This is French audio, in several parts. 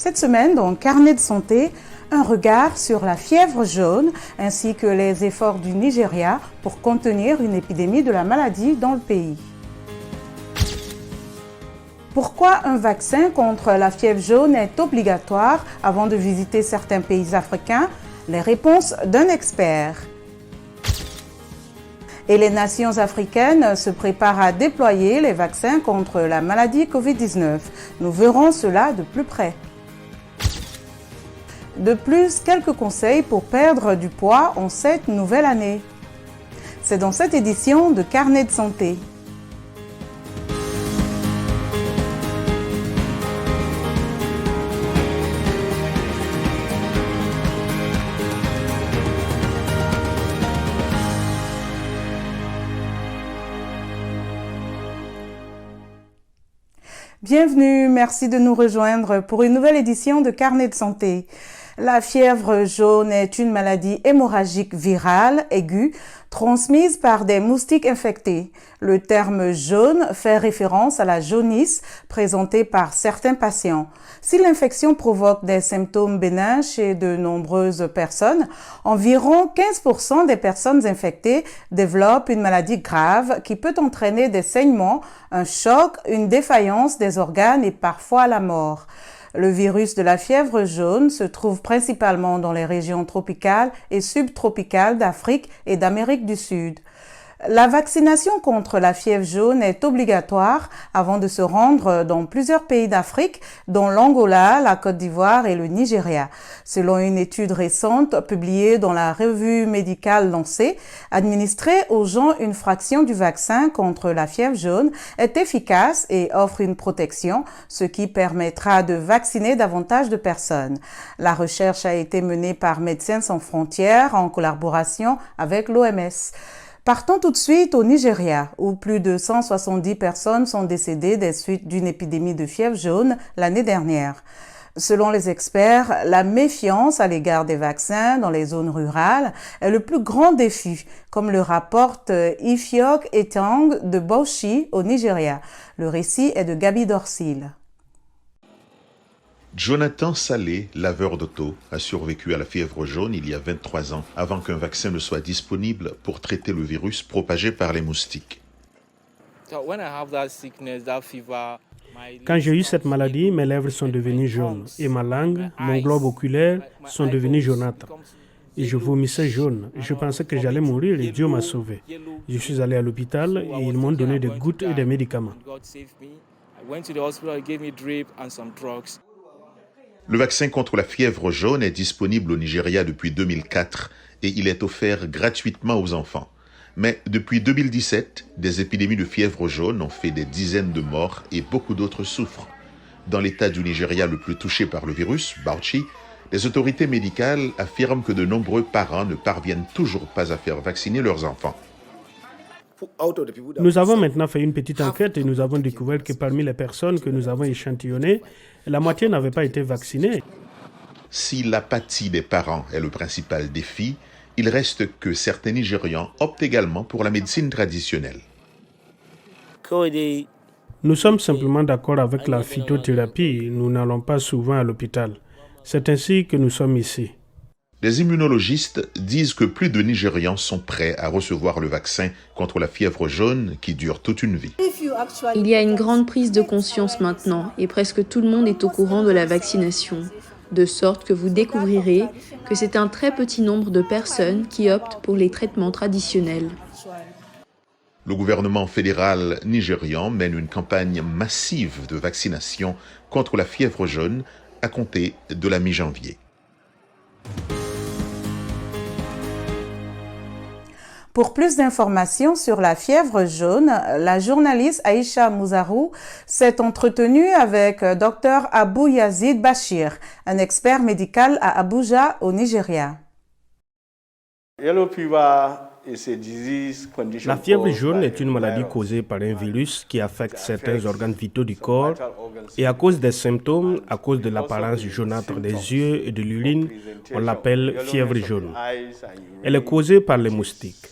Cette semaine, dans Carnet de santé, un regard sur la fièvre jaune ainsi que les efforts du Nigeria pour contenir une épidémie de la maladie dans le pays. Pourquoi un vaccin contre la fièvre jaune est obligatoire avant de visiter certains pays africains? Les réponses d'un expert. Et les nations africaines se préparent à déployer les vaccins contre la maladie Covid-19. Nous verrons cela de plus près. De plus, quelques conseils pour perdre du poids en cette nouvelle année. C'est dans cette édition de Carnet de santé. Bienvenue, merci de nous rejoindre pour une nouvelle édition de Carnet de santé. La fièvre jaune est une maladie hémorragique virale aiguë transmise par des moustiques infectés. Le terme jaune fait référence à la jaunisse présentée par certains patients. Si l'infection provoque des symptômes bénins chez de nombreuses personnes, environ 15% des personnes infectées développent une maladie grave qui peut entraîner des saignements, un choc, une défaillance des organes et parfois la mort. Le virus de la fièvre jaune se trouve principalement dans les régions tropicales et subtropicales d'Afrique et d'Amérique du Sud. La vaccination contre la fièvre jaune est obligatoire avant de se rendre dans plusieurs pays d'Afrique, dont l'Angola, la Côte d'Ivoire et le Nigeria. Selon une étude récente publiée dans la revue médicale Lancet, administrer aux gens une fraction du vaccin contre la fièvre jaune est efficace et offre une protection, ce qui permettra de vacciner davantage de personnes. La recherche a été menée par Médecins sans frontières en collaboration avec l'OMS. Partons tout de suite au Nigeria, où plus de 170 personnes sont décédées des suites d'une épidémie de fièvre jaune l'année dernière. Selon les experts, la méfiance à l'égard des vaccins dans les zones rurales est le plus grand défi, comme le rapporte Ifeok Etang de Bauchi au Nigeria. Le récit est de Gabi Dorsil. Jonathan Salé, laveur d'auto, a survécu à la fièvre jaune il y a 23 ans, avant qu'un vaccin ne soit disponible pour traiter le virus propagé par les moustiques. Quand j'ai eu cette maladie, mes lèvres sont devenues jaunes et ma langue, mon globe oculaire sont devenus jaunâtres. Et je vomissais jaune. Je pensais que j'allais mourir et Dieu m'a sauvé. Je suis allé à l'hôpital et ils m'ont donné des gouttes et des médicaments. Le vaccin contre la fièvre jaune est disponible au Nigeria depuis 2004 et il est offert gratuitement aux enfants. Mais depuis 2017, des épidémies de fièvre jaune ont fait des dizaines de morts et beaucoup d'autres souffrent. Dans l'état du Nigeria le plus touché par le virus, Bauchi, les autorités médicales affirment que de nombreux parents ne parviennent toujours pas à faire vacciner leurs enfants. Nous avons maintenant fait une petite enquête et nous avons découvert que parmi les personnes que nous avons échantillonnées, la moitié n'avait pas été vaccinée. Si l'apathie des parents est le principal défi, il reste que certains Nigérians optent également pour la médecine traditionnelle. Nous sommes simplement d'accord avec la phytothérapie. Nous n'allons pas souvent à l'hôpital. C'est ainsi que nous sommes ici. Les immunologistes disent que plus de Nigérians sont prêts à recevoir le vaccin contre la fièvre jaune qui dure toute une vie. Il y a une grande prise de conscience maintenant et presque tout le monde est au courant de la vaccination, de sorte que vous découvrirez que c'est un très petit nombre de personnes qui optent pour les traitements traditionnels. Le gouvernement fédéral nigérian mène une campagne massive de vaccination contre la fièvre jaune à compter de la mi-janvier. Pour plus d'informations sur la fièvre jaune, la journaliste Aïcha Mouzarou s'est entretenue avec Dr Abou Yazid Bachir, un expert médical à Abuja, au Nigeria. La fièvre jaune est une maladie causée par un virus qui affecte certains organes vitaux du corps et à cause des symptômes, à cause de l'apparence jaunâtre des yeux et de l'urine, on l'appelle fièvre jaune. Elle est causée par les moustiques.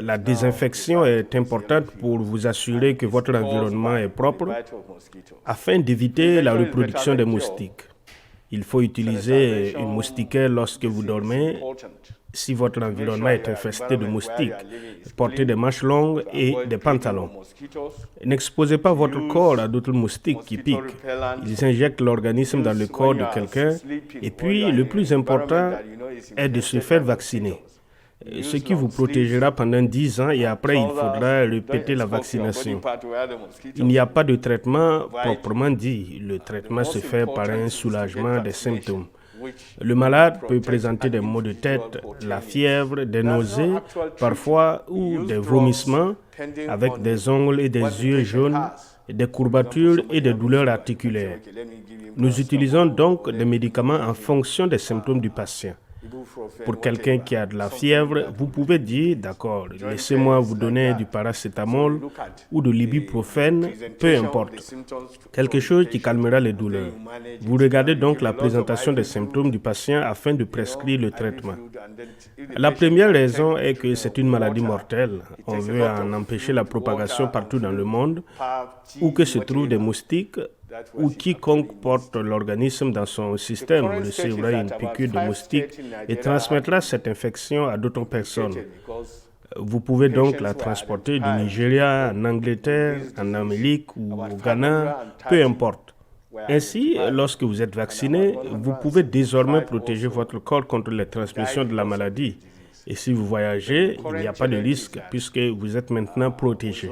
La désinfection est importante pour vous assurer que votre environnement est propre afin d'éviter la reproduction des moustiques. Il faut utiliser une moustiquaire lorsque vous dormez. Si votre environnement est infesté de moustiques, portez des manches longues et des pantalons. N'exposez pas votre corps à d'autres moustiques qui piquent. Ils injectent l'organisme dans le corps de quelqu'un. Et puis, le plus important est de se faire vacciner. Ce qui vous protégera pendant 10 ans et après, il faudra répéter la vaccination. Il n'y a pas de traitement proprement dit. Le traitement se fait par un soulagement des symptômes. Le malade peut présenter des maux de tête, la fièvre, des nausées, parfois ou des vomissements, avec des ongles et des yeux jaunes, des courbatures et des douleurs articulaires. Nous utilisons donc des médicaments en fonction des symptômes du patient. Pour quelqu'un qui a de la fièvre, vous pouvez dire, d'accord, laissez-moi vous donner du paracétamol ou de l'ibuprofène, peu importe. Quelque chose qui calmera les douleurs. Vous regardez donc la présentation des symptômes du patient afin de prescrire le traitement. La première raison est que c'est une maladie mortelle. On veut en empêcher la propagation partout dans le monde, où que se trouvent des moustiques, ou quiconque porte l'organisme dans son système recevra une piqûre de moustique et transmettra cette infection à d'autres personnes. Vous pouvez donc la transporter du Nigeria, en Angleterre, en Amérique ou au Ghana, peu importe. Ainsi, lorsque vous êtes vacciné, vous pouvez désormais protéger votre corps contre les transmissions de la maladie. Et si vous voyagez, il n'y a pas de risque puisque vous êtes maintenant protégé.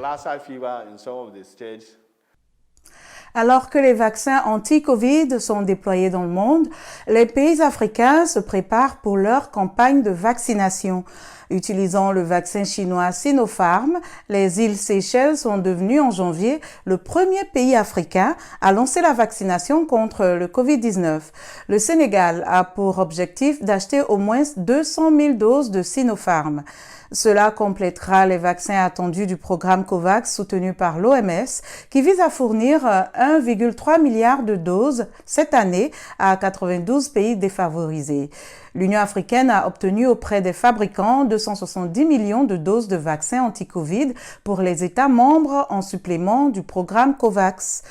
Alors que les vaccins anti-Covid sont déployés dans le monde, les pays africains se préparent pour leur campagne de vaccination. Utilisant le vaccin chinois Sinopharm, les îles Seychelles sont devenues en janvier le premier pays africain à lancer la vaccination contre le Covid-19. Le Sénégal a pour objectif d'acheter au moins 200 000 doses de Sinopharm. Cela complétera les vaccins attendus du programme COVAX soutenu par l'OMS qui vise à fournir 1,3 milliard de doses cette année à 92 pays défavorisés. L'Union africaine a obtenu auprès des fabricants 270 millions de doses de vaccins anti-Covid pour les États membres en supplément du programme COVAX.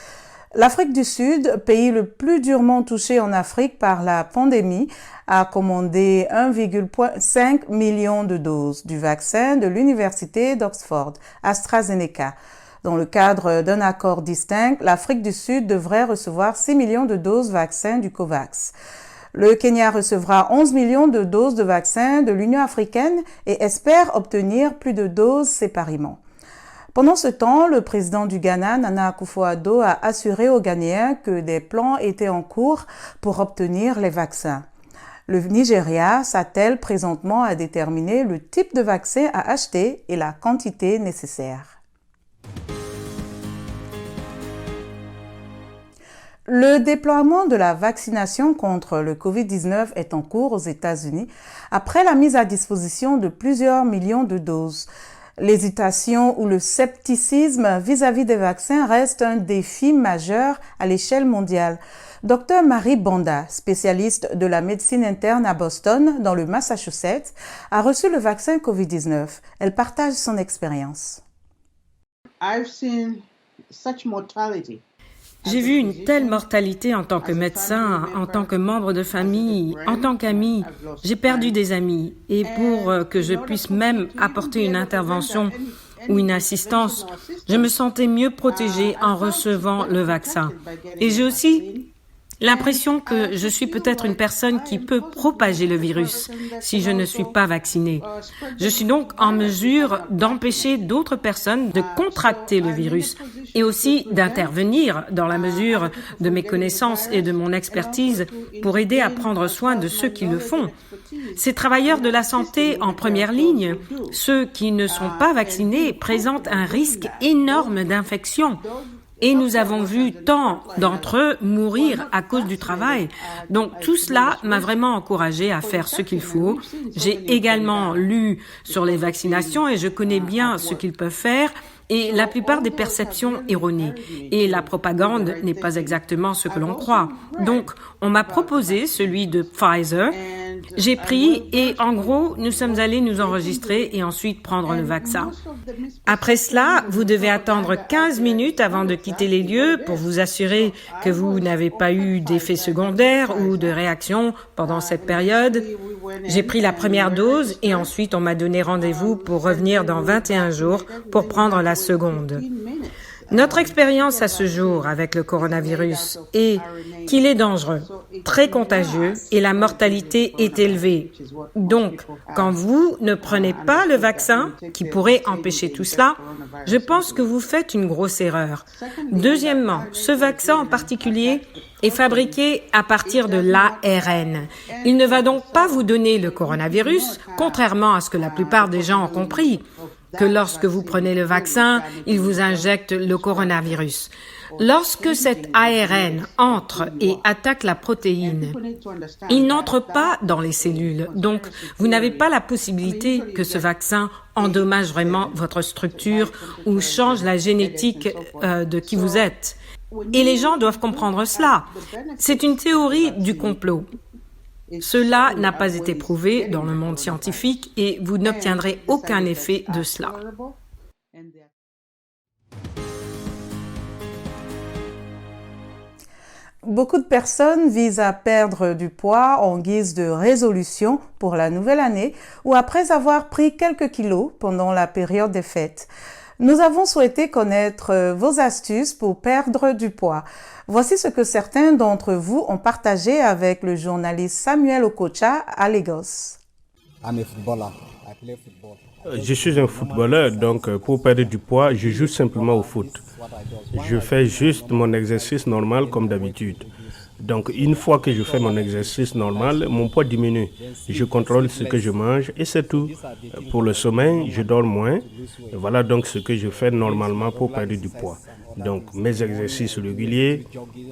L'Afrique du Sud, pays le plus durement touché en Afrique par la pandémie, a commandé 1,5 million de doses du vaccin de l'Université d'Oxford, AstraZeneca. Dans le cadre d'un accord distinct, l'Afrique du Sud devrait recevoir 6 millions de doses vaccins du COVAX. Le Kenya recevra 11 millions de doses de vaccins de l'Union africaine et espère obtenir plus de doses séparément. Pendant ce temps, le président du Ghana, Nana Akufo-Addo, a assuré aux Ghanéens que des plans étaient en cours pour obtenir les vaccins. Le Nigeria s'attelle présentement à déterminer le type de vaccin à acheter et la quantité nécessaire. Le déploiement de la vaccination contre le Covid-19 est en cours aux États-Unis après la mise à disposition de plusieurs millions de doses. L'hésitation ou le scepticisme vis-à-vis des vaccins reste un défi majeur à l'échelle mondiale. Dr Marie Banda, spécialiste de la médecine interne à Boston, dans le Massachusetts, a reçu le vaccin COVID-19. Elle partage son expérience. J'ai vu une telle mortalité en tant que médecin, en tant que membre de famille, en tant qu'ami. J'ai perdu des amis. Et pour que je puisse même apporter une intervention ou une assistance, je me sentais mieux protégée en recevant le vaccin. Et j'ai aussi l'impression que je suis peut-être une personne qui peut propager le virus si je ne suis pas vaccinée. Je suis donc en mesure d'empêcher d'autres personnes de contracter le virus et aussi d'intervenir dans la mesure de mes connaissances et de mon expertise pour aider à prendre soin de ceux qui le font. Ces travailleurs de la santé en première ligne, ceux qui ne sont pas vaccinés, présentent un risque énorme d'infection. Et nous avons vu tant d'entre eux mourir à cause du travail. Donc tout cela m'a vraiment encouragée à faire ce qu'il faut. J'ai également lu sur les vaccinations et je connais bien ce qu'ils peuvent faire et la plupart des perceptions erronées. Et la propagande n'est pas exactement ce que l'on croit. Donc on m'a proposé celui de Pfizer J'ai pris et en gros, nous sommes allés nous enregistrer et ensuite prendre le vaccin. Après cela, vous devez attendre 15 minutes avant de quitter les lieux pour vous assurer que vous n'avez pas eu d'effets secondaires ou de réactions pendant cette période. J'ai pris la première dose et ensuite on m'a donné rendez-vous pour revenir dans 21 jours pour prendre la seconde. Notre expérience à ce jour avec le coronavirus est qu'il est dangereux, très contagieux et la mortalité est élevée. Donc, quand vous ne prenez pas le vaccin, qui pourrait empêcher tout cela, je pense que vous faites une grosse erreur. Deuxièmement, ce vaccin en particulier est fabriqué à partir de l'ARN. Il ne va donc pas vous donner le coronavirus, contrairement à ce que la plupart des gens ont compris, que lorsque vous prenez le vaccin, il vous injecte le coronavirus. Lorsque cet ARN entre et attaque la protéine, il n'entre pas dans les cellules. Donc, vous n'avez pas la possibilité que ce vaccin endommage vraiment votre structure ou change la génétique de qui vous êtes. Et les gens doivent comprendre cela. C'est une théorie du complot. Cela n'a pas été prouvé dans le monde scientifique et vous n'obtiendrez aucun effet de cela. Beaucoup de personnes visent à perdre du poids en guise de résolution pour la nouvelle année ou après avoir pris quelques kilos pendant la période des fêtes. Nous avons souhaité connaître vos astuces pour perdre du poids. Voici ce que certains d'entre vous ont partagé avec le journaliste Samuel Okocha à Lagos. Je suis un footballeur, donc pour perdre du poids, je joue simplement au foot. Je fais juste mon exercice normal comme d'habitude. Donc une fois que je fais mon exercice normal, mon poids diminue. Je contrôle ce que je mange et c'est tout. Pour le sommeil, je dors moins. Voilà donc ce que je fais normalement pour perdre du poids. Donc mes exercices réguliers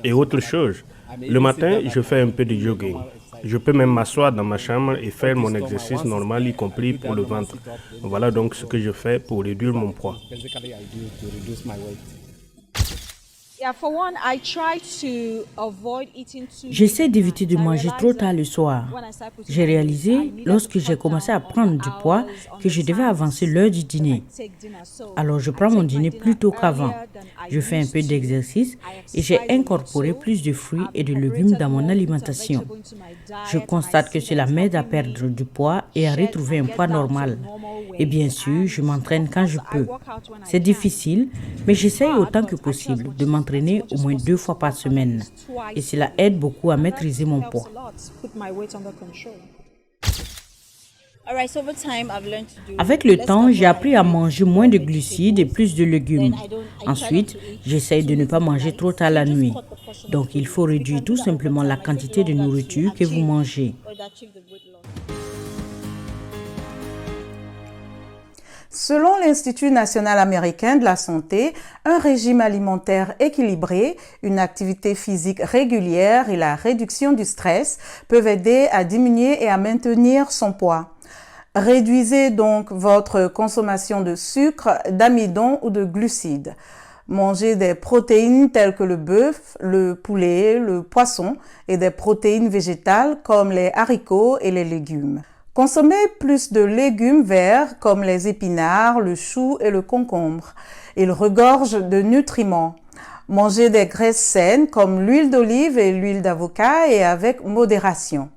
et autre chose. Le matin, je fais un peu de jogging. Je peux même m'asseoir dans ma chambre et faire mon exercice normal, y compris pour le ventre. Voilà donc ce que je fais pour réduire mon poids. J'essaie d'éviter de manger trop tard le soir. J'ai réalisé, lorsque j'ai commencé à prendre du poids, que je devais avancer l'heure du dîner. Alors je prends mon dîner plus tôt qu'avant. Je fais un peu d'exercice et j'ai incorporé plus de fruits et de légumes dans mon alimentation. Je constate que cela m'aide à perdre du poids et à retrouver un poids normal. Et bien sûr, je m'entraîne quand je peux. C'est difficile, mais j'essaye autant que possible de m'entraîner au moins 2 fois par semaine. Et cela aide beaucoup à maîtriser mon poids. Avec le temps, j'ai appris à manger moins de glucides et plus de légumes. Ensuite, j'essaye de ne pas manger trop tard la nuit. Donc, il faut réduire tout simplement la quantité de nourriture que vous mangez. Selon l'Institut national américain de la santé, un régime alimentaire équilibré, une activité physique régulière et la réduction du stress peuvent aider à diminuer et à maintenir son poids. Réduisez donc votre consommation de sucre, d'amidon ou de glucides. Mangez des protéines telles que le bœuf, le poulet, le poisson et des protéines végétales comme les haricots et les légumes. Consommez plus de légumes verts comme les épinards, le chou et le concombre. Ils regorgent de nutriments. Mangez des graisses saines comme l'huile d'olive et l'huile d'avocat et avec modération.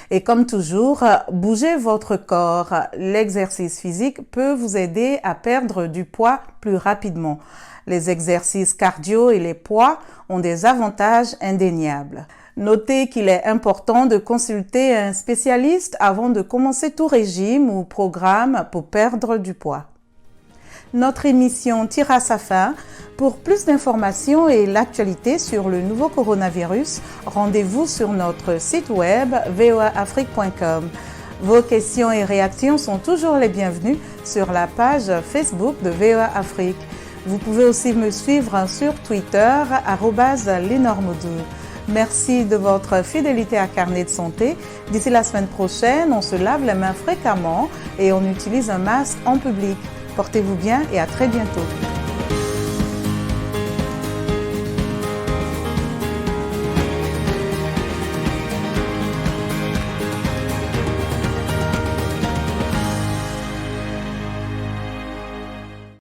Et comme toujours, bougez votre corps. L'exercice physique peut vous aider à perdre du poids plus rapidement. Les exercices cardio et les poids ont des avantages indéniables. Notez qu'il est important de consulter un spécialiste avant de commencer tout régime ou programme pour perdre du poids. Notre émission tire à sa fin. Pour plus d'informations et l'actualité sur le nouveau coronavirus, rendez-vous sur notre site web voaafrique.com. Vos questions et réactions sont toujours les bienvenues sur la page Facebook de VOA Afrique. Vous pouvez aussi me suivre sur Twitter @lenormodou. Merci de votre fidélité à Carnet de santé. D'ici la semaine prochaine, on se lave les mains fréquemment et on utilise un masque en public. Portez-vous bien et à très bientôt.